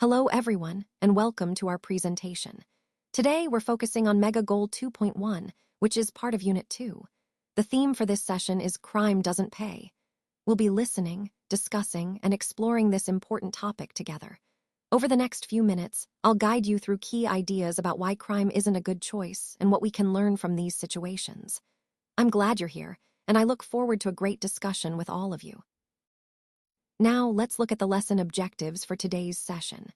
Hello everyone, and welcome to our presentation. Today we're focusing on Mega Goal 2.1, which is part of Unit 2. The theme for this session is Crime Doesn't Pay. We'll be listening, discussing, and exploring this important topic together. Over the next few minutes, I'll guide you through key ideas about why crime isn't a good choice and what we can learn from these situations. I'm glad you're here, and I look forward to a great discussion with all of you. Now, let's look at the lesson objectives for today's session.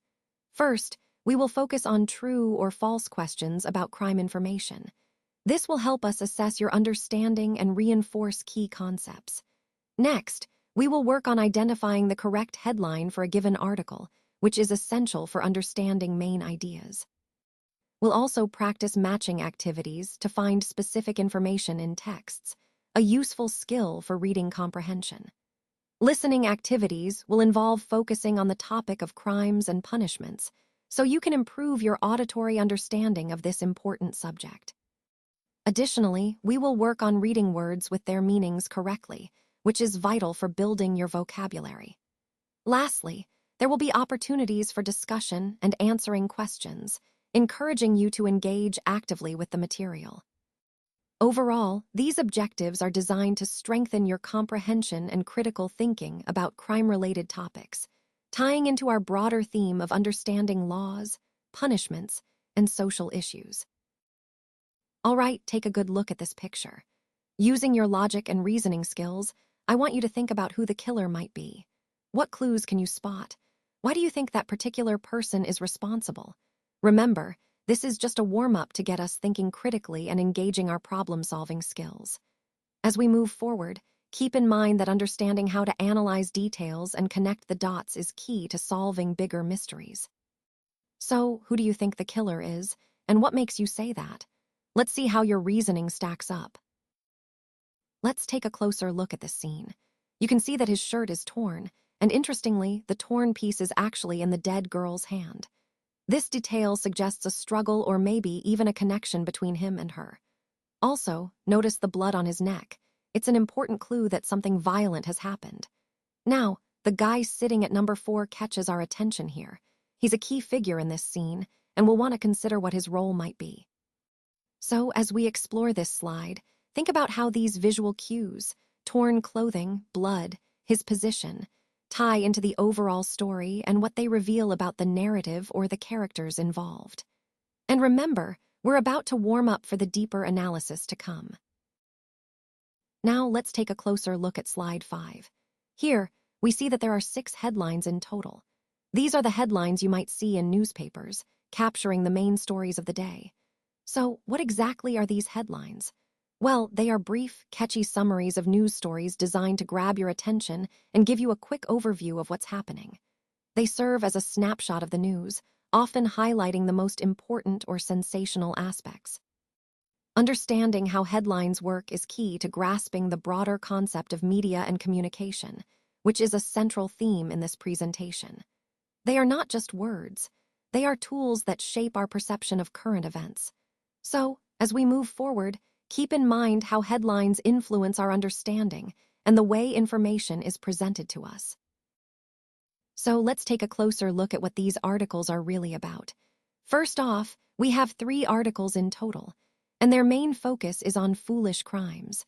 First, we will focus on true or false questions about crime information. This will help us assess your understanding and reinforce key concepts. Next, we will work on identifying the correct headline for a given article, which is essential for understanding main ideas. We'll also practice matching activities to find specific information in texts, a useful skill for reading comprehension. Listening activities will involve focusing on the topic of crimes and punishments, so you can improve your auditory understanding of this important subject. Additionally, we will work on reading words with their meanings correctly, which is vital for building your vocabulary. Lastly, there will be opportunities for discussion and answering questions, encouraging you to engage actively with the material. Overall, these objectives are designed to strengthen your comprehension and critical thinking about crime-related topics, tying into our broader theme of understanding laws, punishments, and social issues. All right, take a good look at this picture. Using your logic and reasoning skills, I want you to think about who the killer might be. What clues can you spot? Why do you think that particular person is responsible? Remember, this is just a warm-up to get us thinking critically and engaging our problem-solving skills. As we move forward, keep in mind that understanding how to analyze details and connect the dots is key to solving bigger mysteries. So, who do you think the killer is, and what makes you say that? Let's see how your reasoning stacks up. Let's take a closer look at this scene. You can see that his shirt is torn, and interestingly, the torn piece is actually in the dead girl's hand. This detail suggests a struggle or maybe even a connection between him and her. Also, notice the blood on his neck. It's an important clue that something violent has happened. Now, the guy sitting at number 4 catches our attention here. He's a key figure in this scene, and we'll want to consider what his role might be. So, as we explore this slide, think about how these visual cues, torn clothing, blood, his position, tie into the overall story and what they reveal about the narrative or the characters involved. And remember, we're about to warm up for the deeper analysis to come. Now let's take a closer look at slide 5. Here, we see that there are 6 headlines in total. These are the headlines you might see in newspapers, capturing the main stories of the day. So, what exactly are these headlines? Well, they are brief, catchy summaries of news stories designed to grab your attention and give you a quick overview of what's happening. They serve as a snapshot of the news, often highlighting the most important or sensational aspects. Understanding how headlines work is key to grasping the broader concept of media and communication, which is a central theme in this presentation. They are not just words. They are tools that shape our perception of current events. So, as we move forward, keep in mind how headlines influence our understanding and the way information is presented to us. So let's take a closer look at what these articles are really about. First off, we have 3 articles in total, and their main focus is on foolish crimes.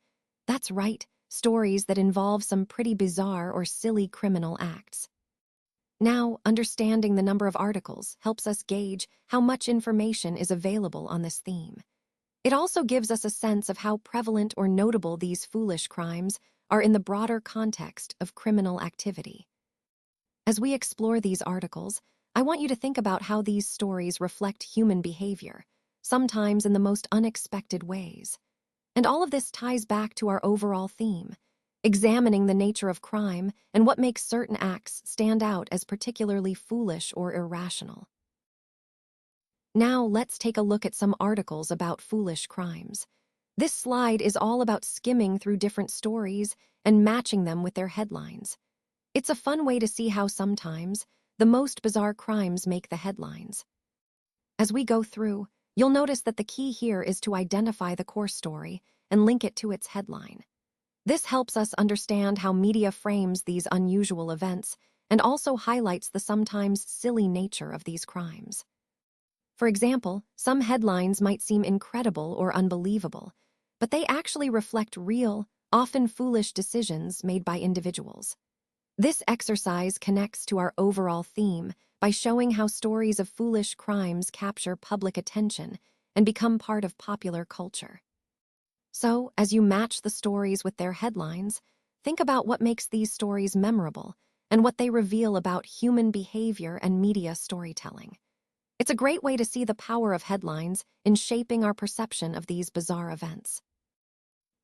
That's right, stories that involve some pretty bizarre or silly criminal acts. Now, understanding the number of articles helps us gauge how much information is available on this theme. It also gives us a sense of how prevalent or notable these foolish crimes are in the broader context of criminal activity. As we explore these articles, I want you to think about how these stories reflect human behavior, sometimes in the most unexpected ways. And all of this ties back to our overall theme, examining the nature of crime and what makes certain acts stand out as particularly foolish or irrational. Now let's take a look at some articles about foolish crimes. This slide is all about skimming through different stories and matching them with their headlines. It's a fun way to see how sometimes the most bizarre crimes make the headlines. As we go through, you'll notice that the key here is to identify the core story and link it to its headline. This helps us understand how media frames these unusual events and also highlights the sometimes silly nature of these crimes. For example, some headlines might seem incredible or unbelievable, but they actually reflect real, often foolish decisions made by individuals. This exercise connects to our overall theme by showing how stories of foolish crimes capture public attention and become part of popular culture. So, as you match the stories with their headlines, think about what makes these stories memorable and what they reveal about human behavior and media storytelling. It's a great way to see the power of headlines in shaping our perception of these bizarre events.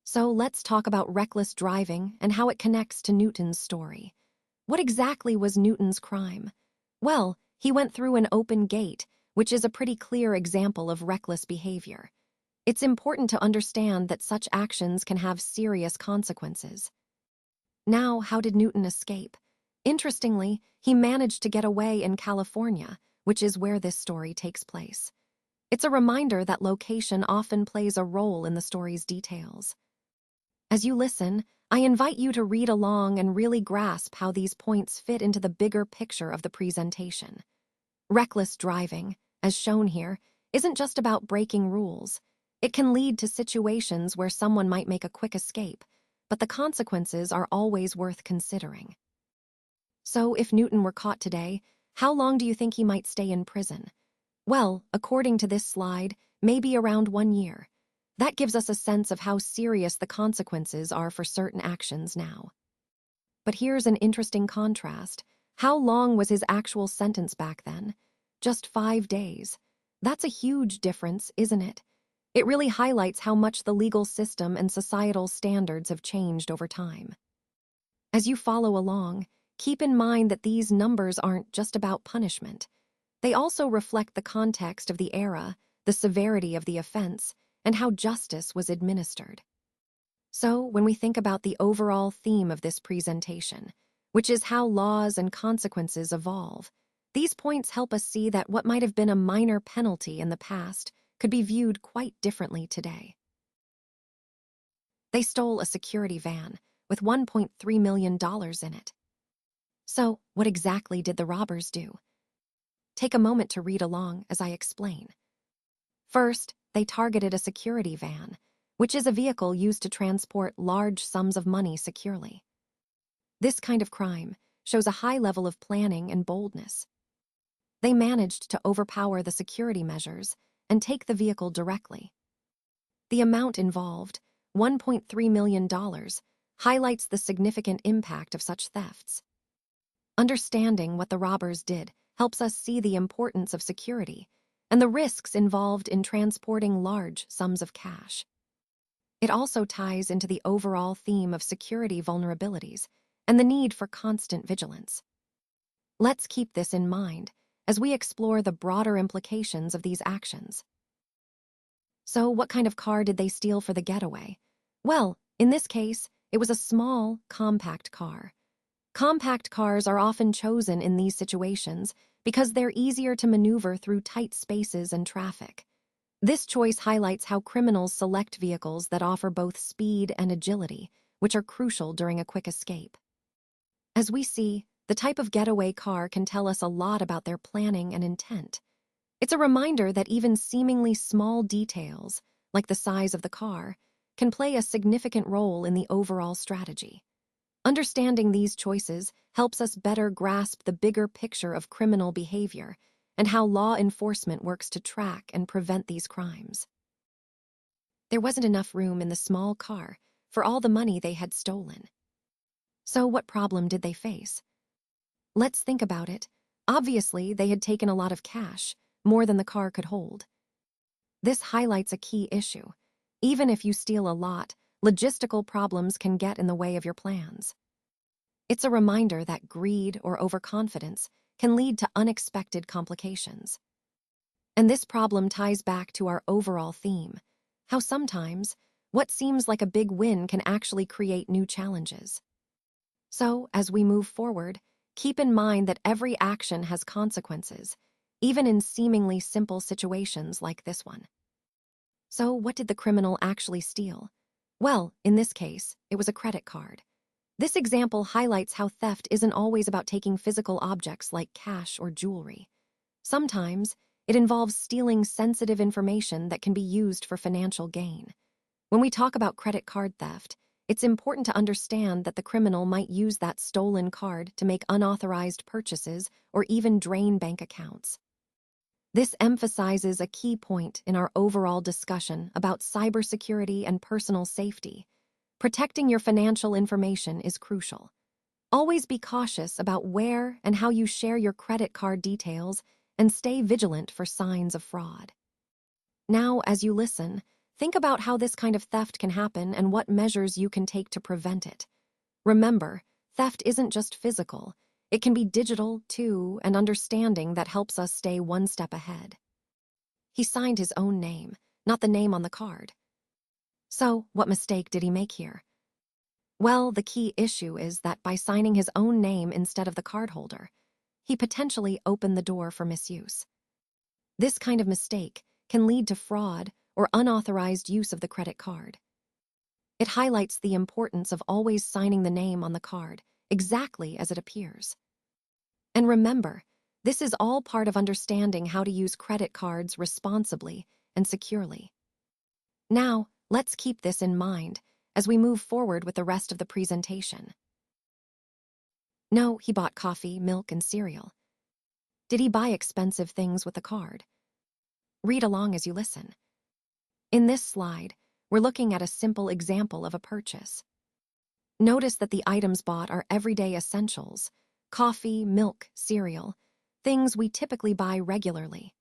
So let's talk about reckless driving and how it connects to Newton's story. What exactly was Newton's crime? Well, he went through an open gate, which is a pretty clear example of reckless behavior. It's important to understand that such actions can have serious consequences. Now, how did Newton escape? Interestingly, he managed to get away in California, which is where this story takes place. It's a reminder that location often plays a role in the story's details. As you listen, I invite you to read along and really grasp how these points fit into the bigger picture of the presentation. Reckless driving, as shown here, isn't just about breaking rules. It can lead to situations where someone might make a quick escape, but the consequences are always worth considering. So, if Newton were caught today, how long do you think he might stay in prison? Well, according to this slide, maybe around 1 year. That gives us a sense of how serious the consequences are for certain actions now. But here's an interesting contrast. How long was his actual sentence back then? Just 5 days. That's a huge difference, isn't it? It really highlights how much the legal system and societal standards have changed over time. As you follow along, keep in mind that these numbers aren't just about punishment. They also reflect the context of the era, the severity of the offense, and how justice was administered. So, when we think about the overall theme of this presentation, which is how laws and consequences evolve, these points help us see that what might have been a minor penalty in the past could be viewed quite differently today. They stole a security van with $1.3 million in it. So, what exactly did the robbers do? Take a moment to read along as I explain. First, they targeted a security van, which is a vehicle used to transport large sums of money securely. This kind of crime shows a high level of planning and boldness. They managed to overpower the security measures and take the vehicle directly. The amount involved, $1.3 million, highlights the significant impact of such thefts. Understanding what the robbers did helps us see the importance of security and the risks involved in transporting large sums of cash. It also ties into the overall theme of security vulnerabilities and the need for constant vigilance. Let's keep this in mind as we explore the broader implications of these actions. So, what kind of car did they steal for the getaway? Well, in this case, it was a small, compact car. Compact cars are often chosen in these situations because they're easier to maneuver through tight spaces and traffic. This choice highlights how criminals select vehicles that offer both speed and agility, which are crucial during a quick escape. As we see, the type of getaway car can tell us a lot about their planning and intent. It's a reminder that even seemingly small details, like the size of the car, can play a significant role in the overall strategy. Understanding these choices helps us better grasp the bigger picture of criminal behavior and how law enforcement works to track and prevent these crimes. There wasn't enough room in the small car for all the money they had stolen. So what problem did they face? Let's think about it. Obviously, they had taken a lot of cash, more than the car could hold. This highlights a key issue. Even if you steal a lot, logistical problems can get in the way of your plans. It's a reminder that greed or overconfidence can lead to unexpected complications. And this problem ties back to our overall theme, how sometimes what seems like a big win can actually create new challenges. So, as we move forward, keep in mind that every action has consequences, even in seemingly simple situations like this one. So, what did the criminal actually steal? Well, in this case, it was a credit card. This example highlights how theft isn't always about taking physical objects like cash or jewelry. Sometimes, it involves stealing sensitive information that can be used for financial gain. When we talk about credit card theft, it's important to understand that the criminal might use that stolen card to make unauthorized purchases or even drain bank accounts. This emphasizes a key point in our overall discussion about cybersecurity and personal safety. Protecting your financial information is crucial. Always be cautious about where and how you share your credit card details and stay vigilant for signs of fraud. Now, as you listen, think about how this kind of theft can happen and what measures you can take to prevent it. Remember, theft isn't just physical. It can be digital, too, and understanding that helps us stay one step ahead. He signed his own name, not the name on the card. So, what mistake did he make here? Well, the key issue is that by signing his own name instead of the cardholder, he potentially opened the door for misuse. This kind of mistake can lead to fraud or unauthorized use of the credit card. It highlights the importance of always signing the name on the card exactly as it appears. And remember, this is all part of understanding how to use credit cards responsibly and securely. Now, let's keep this in mind as we move forward with the rest of the presentation. No, he bought coffee, milk, and cereal. Did he buy expensive things with the card? Read along as you listen. In this slide, we're looking at a simple example of a purchase. Notice that the items bought are everyday essentials: coffee, milk, cereal, things we typically buy regularly.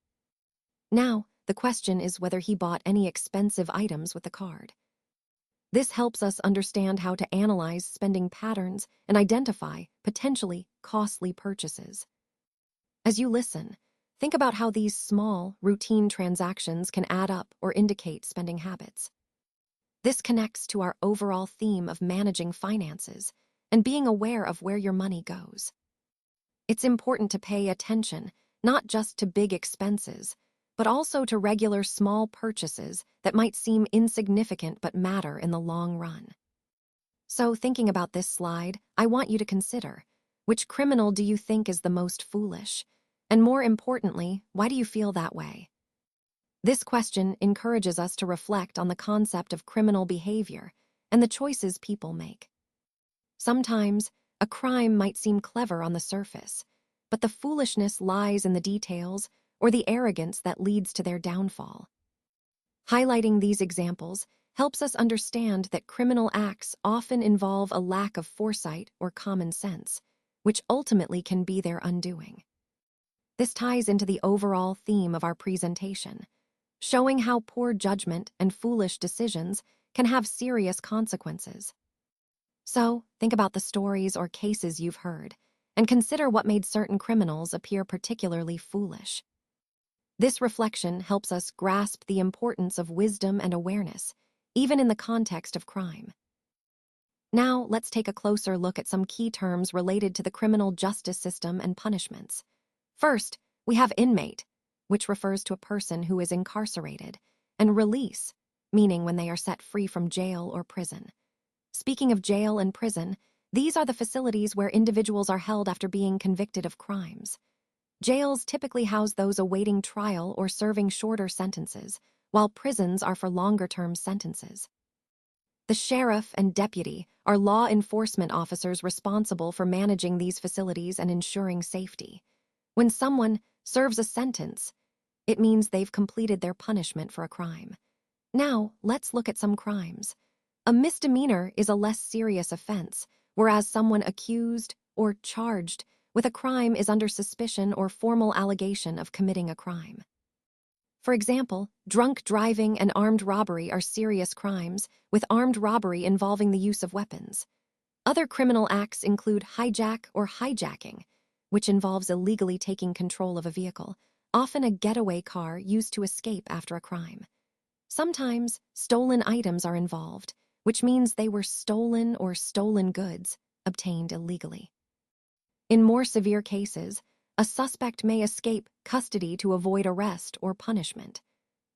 Now, the question is whether he bought any expensive items with the card. This helps us understand how to analyze spending patterns and identify potentially costly purchases. As you listen, think about how these small, routine transactions can add up or indicate spending habits. This connects to our overall theme of managing finances and being aware of where your money goes. It's important to pay attention not just to big expenses, but also to regular small purchases that might seem insignificant but matter in the long run. So, thinking about this slide, I want you to consider, which criminal do you think is the most foolish? And more importantly, why do you feel that way? This question encourages us to reflect on the concept of criminal behavior and the choices people make. Sometimes, a crime might seem clever on the surface, but the foolishness lies in the details or the arrogance that leads to their downfall. Highlighting these examples helps us understand that criminal acts often involve a lack of foresight or common sense, which ultimately can be their undoing. This ties into the overall theme of our presentation, showing how poor judgment and foolish decisions can have serious consequences. So, think about the stories or cases you've heard, and consider what made certain criminals appear particularly foolish. This reflection helps us grasp the importance of wisdom and awareness, even in the context of crime. Now, let's take a closer look at some key terms related to the criminal justice system and punishments. First, we have inmate, which refers to a person who is incarcerated, and release, meaning when they are set free from jail or prison. Speaking of jail and prison, these are the facilities where individuals are held after being convicted of crimes. Jails typically house those awaiting trial or serving shorter sentences, while prisons are for longer-term sentences. The sheriff and deputy are law enforcement officers responsible for managing these facilities and ensuring safety. When someone serves a sentence, it means they've completed their punishment for a crime. Now, let's look at some crimes. A misdemeanor is a less serious offense, whereas someone accused or charged with a crime is under suspicion or formal allegation of committing a crime. For example, drunk driving and armed robbery are serious crimes, with armed robbery involving the use of weapons. Other criminal acts include hijack or hijacking, which involves illegally taking control of a vehicle, often a getaway car used to escape after a crime. Sometimes, stolen items are involved, which means they were stolen or stolen goods obtained illegally. In more severe cases, a suspect may escape custody to avoid arrest or punishment.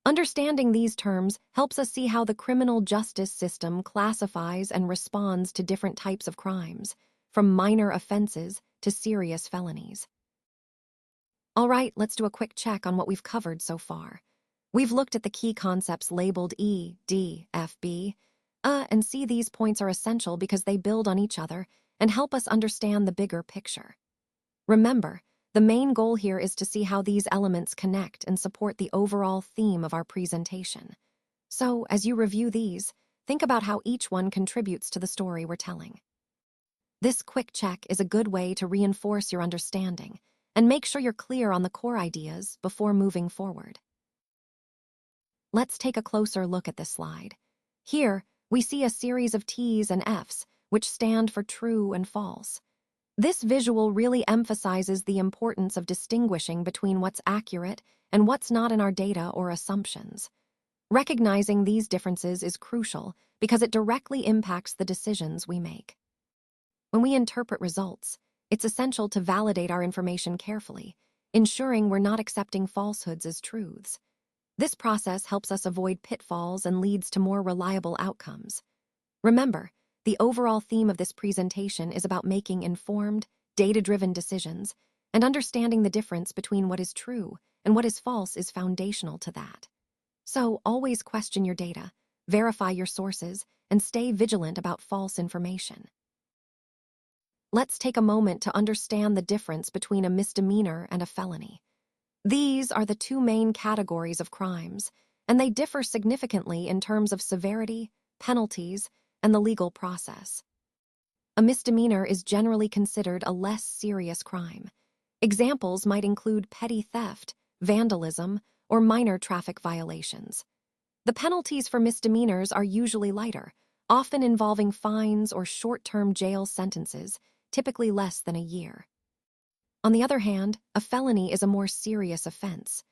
Understanding these terms helps us see how the criminal justice system classifies and responds to different types of crimes, from minor offenses to serious felonies. All right, let's do a quick check on what we've covered so far. We've looked at the key concepts labeled E, D, F, B, and C. These points are essential because they build on each other and help us understand the bigger picture. Remember, the main goal here is to see how these elements connect and support the overall theme of our presentation. So, as you review these, think about how each one contributes to the story we're telling. This quick check is a good way to reinforce your understanding and make sure you're clear on the core ideas before moving forward. Let's take a closer look at this slide. Here, we see a series of T's and F's, which stand for true and false. This visual really emphasizes the importance of distinguishing between what's accurate and what's not in our data or assumptions. Recognizing these differences is crucial because it directly impacts the decisions we make. When we interpret results, it's essential to validate our information carefully, ensuring we're not accepting falsehoods as truths. This process helps us avoid pitfalls and leads to more reliable outcomes. Remember, the overall theme of this presentation is about making informed, data-driven decisions, and understanding the difference between what is true and what is false is foundational to that. So, always question your data, verify your sources, and stay vigilant about false information. Let's take a moment to understand the difference between a misdemeanor and a felony. These are the two main categories of crimes, and they differ significantly in terms of severity, penalties, and the legal process. A misdemeanor is generally considered a less serious crime. Examples might include petty theft, vandalism, or minor traffic violations. The penalties for misdemeanors are usually lighter, often involving fines or short-term jail sentences, typically less than a year. On the other hand, a felony is a more serious offense.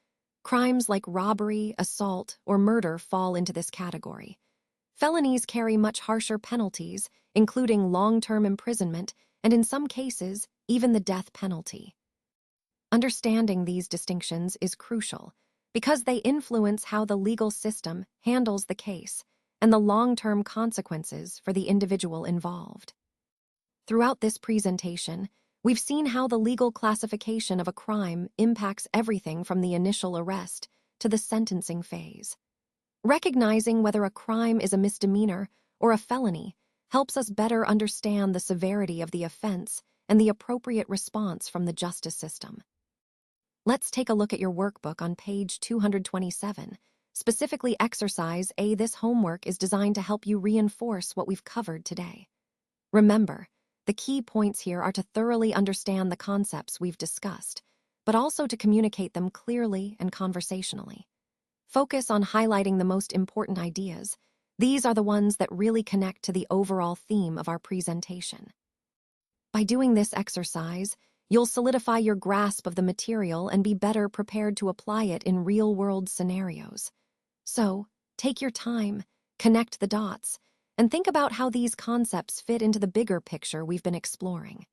Crimes like robbery, assault, or murder fall into this category. Felonies carry much harsher penalties, including long-term imprisonment and, in some cases, even the death penalty. Understanding these distinctions is crucial because they influence how the legal system handles the case and the long-term consequences for the individual involved. Throughout this presentation, we've seen how the legal classification of a crime impacts everything from the initial arrest to the sentencing phase. Recognizing whether a crime is a misdemeanor or a felony helps us better understand the severity of the offense and the appropriate response from the justice system. Let's take a look at your workbook on page 227. Specifically, exercise A. This homework is designed to help you reinforce what we've covered today. Remember, the key points here are to thoroughly understand the concepts we've discussed, but also to communicate them clearly and conversationally. Focus on highlighting the most important ideas. These are the ones that really connect to the overall theme of our presentation. By doing this exercise, you'll solidify your grasp of the material and be better prepared to apply it in real-world scenarios. So, take your time, connect the dots, and think about how these concepts fit into the bigger picture we've been exploring.